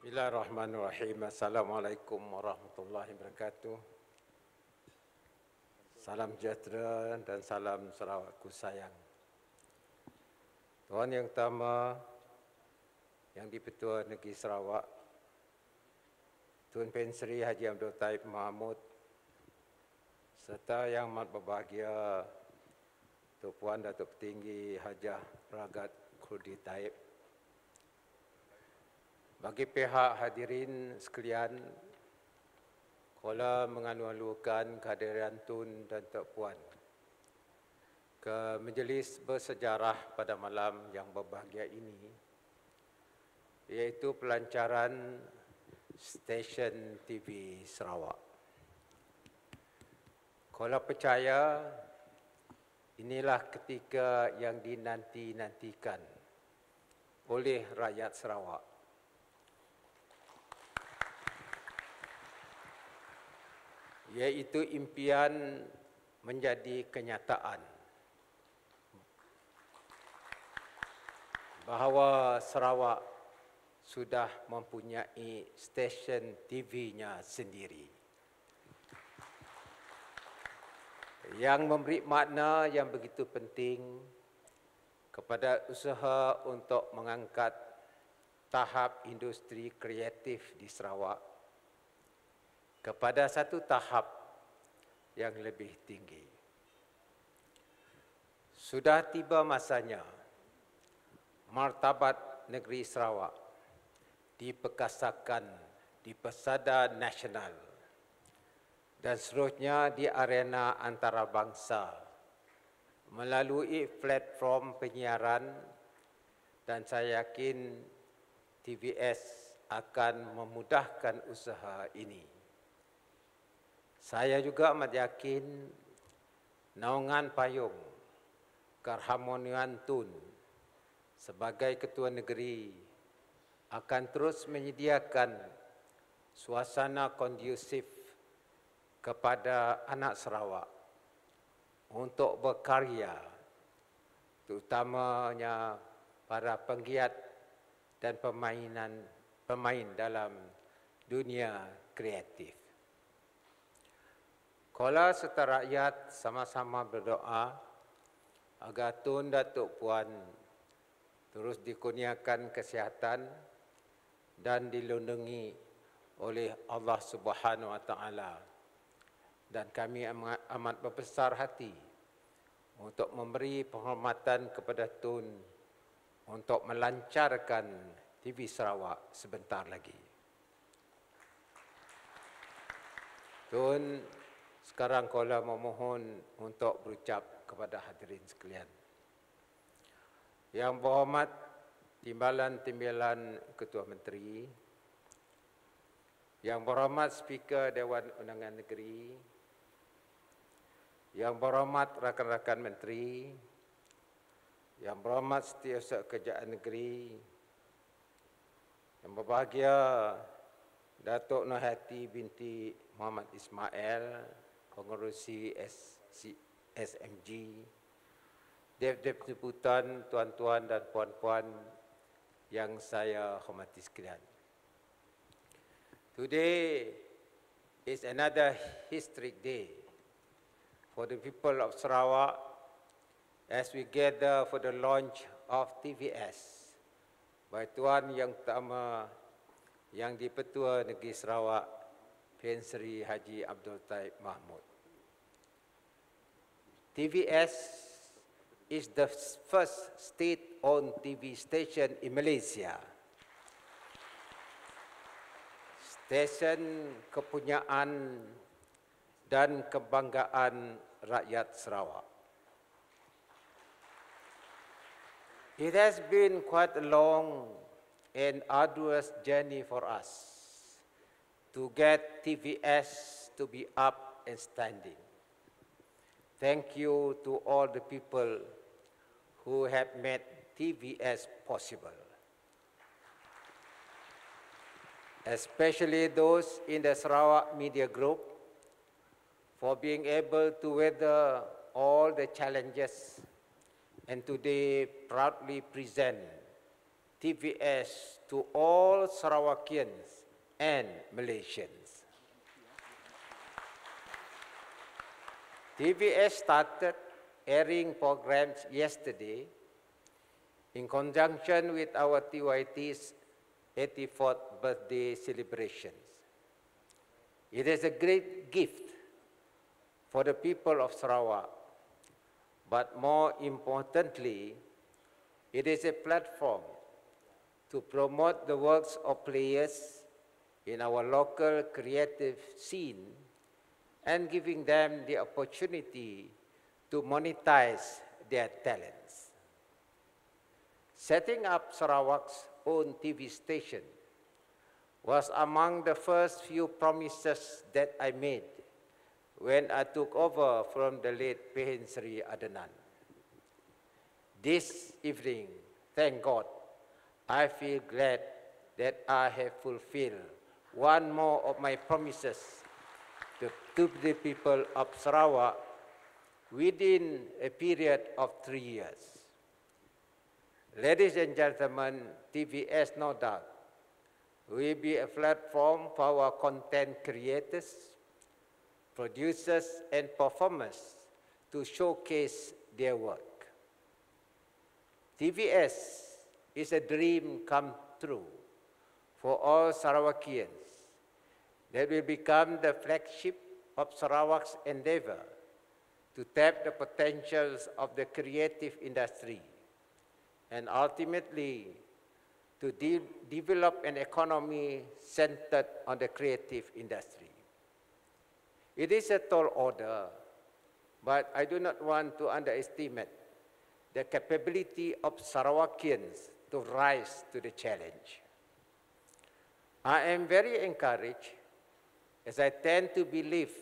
Bismillahirrahmanirrahim. Assalamualaikum warahmatullahi wabarakatuh. Salam sejahtera dan salam Sarawakku sayang. Tuan Yang Utama, Yang di-Pertua Negeri Sarawak, Tun Pen Sri Haji Abdul Taib Mahmud, serta Yang Amat Berbahagia Tuk Puan Datuk Petinggi Hajah Ragat Khurdi Taib. Bagi pihak hadirin sekalian, Kuala mengalu-alukan kehadiran Tun dan Tok Puan ke majlis bersejarah pada malam yang berbahagia ini, iaitu pelancaran stesen TV Sarawak. Kuala percaya inilah ketika yang dinanti-nantikan oleh rakyat Sarawak. Iaitu impian menjadi kenyataan bahawa Sarawak sudah mempunyai stesen TV-nya sendiri yang memberi makna yang begitu penting kepada usaha untuk mengangkat tahap industri kreatif di Sarawak kepada satu tahap yang lebih tinggi. Sudah tiba masanya martabat negeri Sarawak diperkasakan di pesada nasional dan seterusnya di arena antarabangsa melalui platform penyiaran, dan saya yakin TVS akan memudahkan usaha ini. Saya juga amat yakin naungan payung keharmonian Tun sebagai Ketua Negeri akan terus menyediakan suasana kondusif kepada anak Sarawak untuk berkarya, terutamanya para penggiat dan pemain dalam dunia kreatif. Kuala serta rakyat sama-sama berdoa agar Tun Datuk Puan terus dikurniakan kesihatan dan dilindungi oleh Allah Subhanahu Wa Taala. Dan kami amat berbesar hati untuk memberi penghormatan kepada Tun untuk melancarkan TV Sarawak sebentar lagi. Tun, sekarang Kuala memohon untuk berucap kepada hadirin sekalian. Yang berhormat Timbalan Ketua Menteri, Yang berhormat Speaker Dewan Undangan Negeri, Yang berhormat rakan-rakan menteri, Yang berhormat Setiausaha Kerajaan Negeri, Yang berbahagia Datuk Nur Hati binti Muhammad Ismail, Pengerusi SMG, Deputi Jemputan, tuan-tuan dan puan-puan yang saya hormati sekalian. Today is another historic day for the people of Sarawak as we gather for the launch of TVS by Tuan Yang Utama Yang di-Pertua Negeri Sarawak, Pen Sri Haji Abdul Taib Mahmud. TVS is the first state-owned TV station in Malaysia. Stesen kepunyaan dan kebanggaan rakyat Sarawak. It has been quite a long and arduous journey for us to get TVS to be up and standing. Thank you to all the people who have made TVS possible, especially those in the Sarawak Media Group for being able to weather all the challenges and today proudly present TVS to all Sarawakians and Malaysians. TVS started airing programs yesterday in conjunction with our TYT's 84th birthday celebrations. It is a great gift for the people of Sarawak, but more importantly, it is a platform to promote the works of players in our local creative scene and giving them the opportunity to monetize their talents. Setting up Sarawak's own TV station was among the first few promises that I made when I took over from the late Pehin Sri Adenan. This evening, thank God, I feel glad that I have fulfilled one more of my promises to the people of Sarawak within a period of 3 years. Ladies and gentlemen, TVS, no doubt, will be a platform for our content creators, producers, and performers to showcase their work. TVS is a dream come true for all Sarawakians that will become the flagship of Sarawak's endeavor to tap the potentials of the creative industry and ultimately to develop an economy centered on the creative industry. It is a tall order, but I do not want to underestimate the capability of Sarawakians to rise to the challenge. I am very encouraged as I tend to believe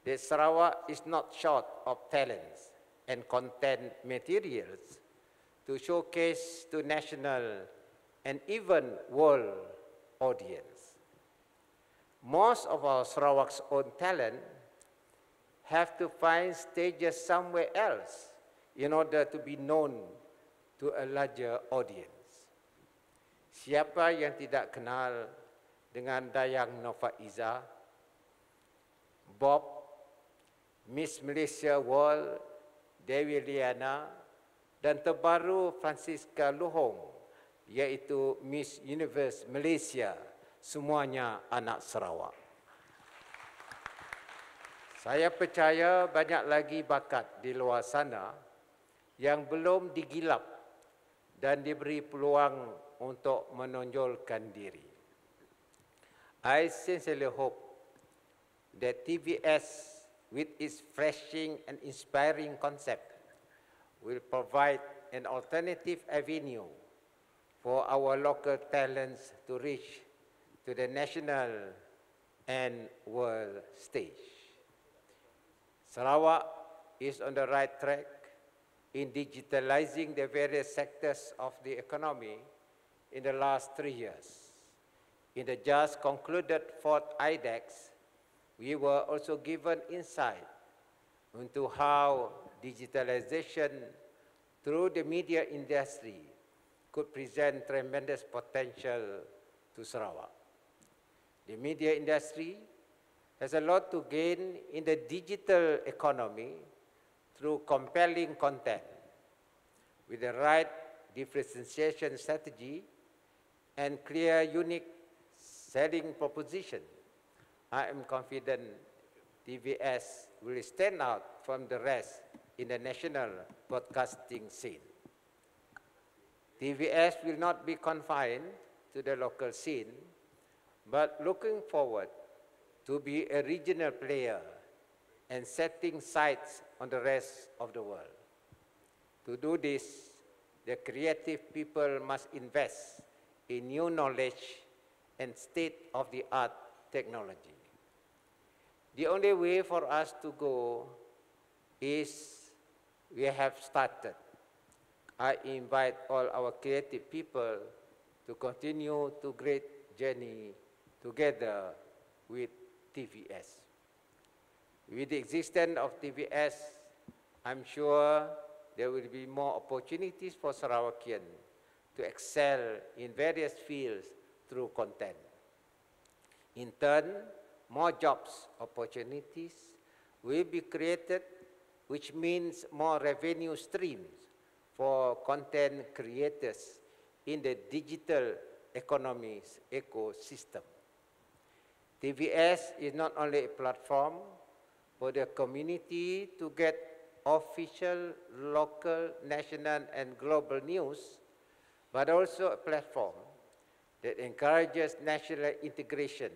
that Sarawak is not short of talents and content materials to showcase to national and even world audience. Most of our Sarawak's own talent have to find stages somewhere else in order to be known to a larger audience. Siapa yang tidak kenal dengan Dayang Nova Iza, Bob, Miss Malaysia World, Dewi Liana, dan terbaru Francisca Luhong, yaitu Miss Universe Malaysia, semuanya anak Sarawak. Saya percaya banyak lagi bakat di luar sana yang belum digilap dan diberi peluang untuk menonjolkan diri. I sincerely hope that TVS, with its refreshing and inspiring concept, will provide an alternative avenue for our local talents to reach to the national and world stage. Sarawak is on the right track in digitalizing the various sectors of the economy in the last 3 years. In the just concluded 4th IDEX, we were also given insight into how digitalization through the media industry could present tremendous potential to Sarawak. The media industry has a lot to gain in the digital economy through compelling content. With the right differentiation strategy and clear, unique selling proposition, I am confident TVS will stand out from the rest in the national broadcasting scene. TVS will not be confined to the local scene, but looking forward to be a regional player and setting sights on the rest of the world. To do this, the creative people must invest in new knowledge and state-of-the-art technology. The only way for us to go is we have started. I invite all our creative people to continue to great journey together with TVS. With the existence of TVS, I'm sure there will be more opportunities for Sarawakian to excel in various fields through content. In turn, more jobs opportunities will be created, which means more revenue streams for content creators in the digital economy's ecosystem. TVS is not only a platform for the community to get official, local, national, and global news, but also a platform that encourages national integration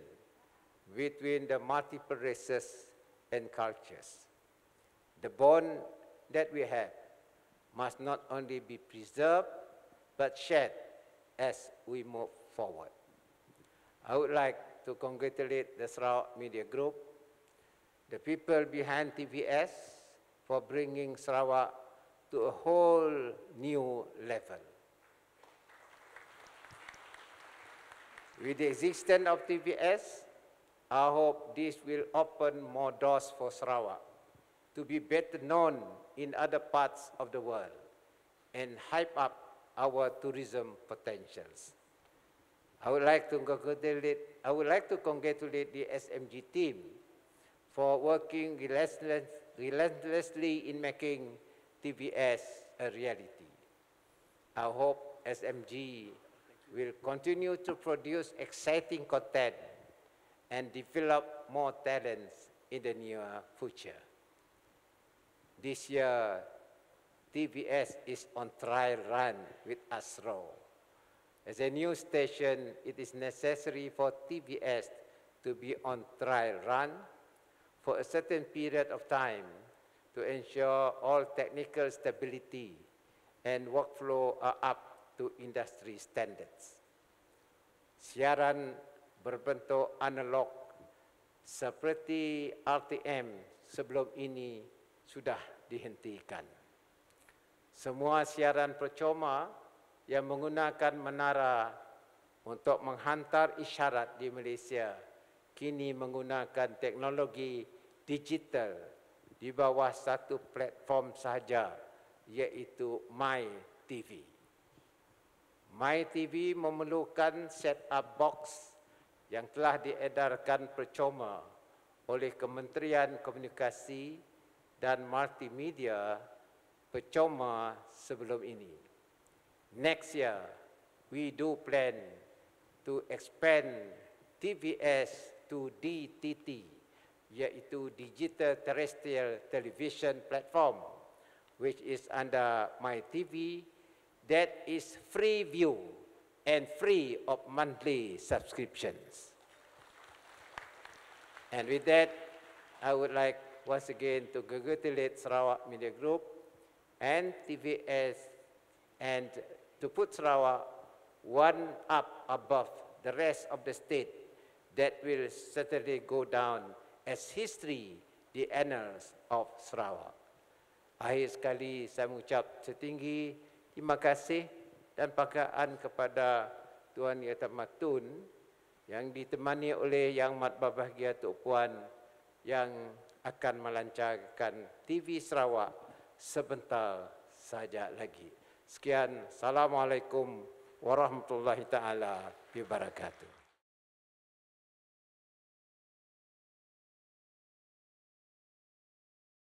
between the multiple races and cultures. The bond that we have must not only be preserved, but shared as we move forward. I would like to congratulate the Sarawak Media Group, the people behind TVS, for bringing Sarawak to a whole new level. With the existence of TVS, I hope this will open more doors for Sarawak to be better known in other parts of the world and hype up our tourism potentials. I would like to congratulate the SMG team for working relentlessly in making TVS a reality. I hope SMG will continue to produce exciting content and develop more talents in the near future. This year, TVS is on trial run with Astro. As a new station, it is necessary for TVS to be on trial run for a certain period of time to ensure all technical stability and workflow are up to industry standards. Siaran berbentuk analog seperti RTM sebelum ini sudah dihentikan. Semua siaran percuma yang menggunakan menara untuk menghantar isyarat di Malaysia kini menggunakan teknologi digital di bawah satu platform sahaja, iaitu MyTV. MyTV memerlukan set-up box yang telah diedarkan percuma oleh Kementerian Komunikasi dan Multimedia percuma sebelum ini. Next year, we do plan to expand TVS to DTT, yaitu Digital Terrestrial Television Platform, which is under MyTV, that is free view and free of monthly subscriptions. And with that, I would like once again to congratulate Sarawak Media Group and TVS and to put Sarawak one up above the rest of the state that will certainly go down as history, the annals of Sarawak. Akhir sekali saya mengucap setinggi terima kasih dan penghargaan kepada Tuan Yang Amat Tun yang ditemani oleh Yang Amat Berbahagia Tok Puan yang akan melancarkan TV Sarawak sebentar saja lagi. Sekian, Assalamualaikum warahmatullahi taala wabarakatuh.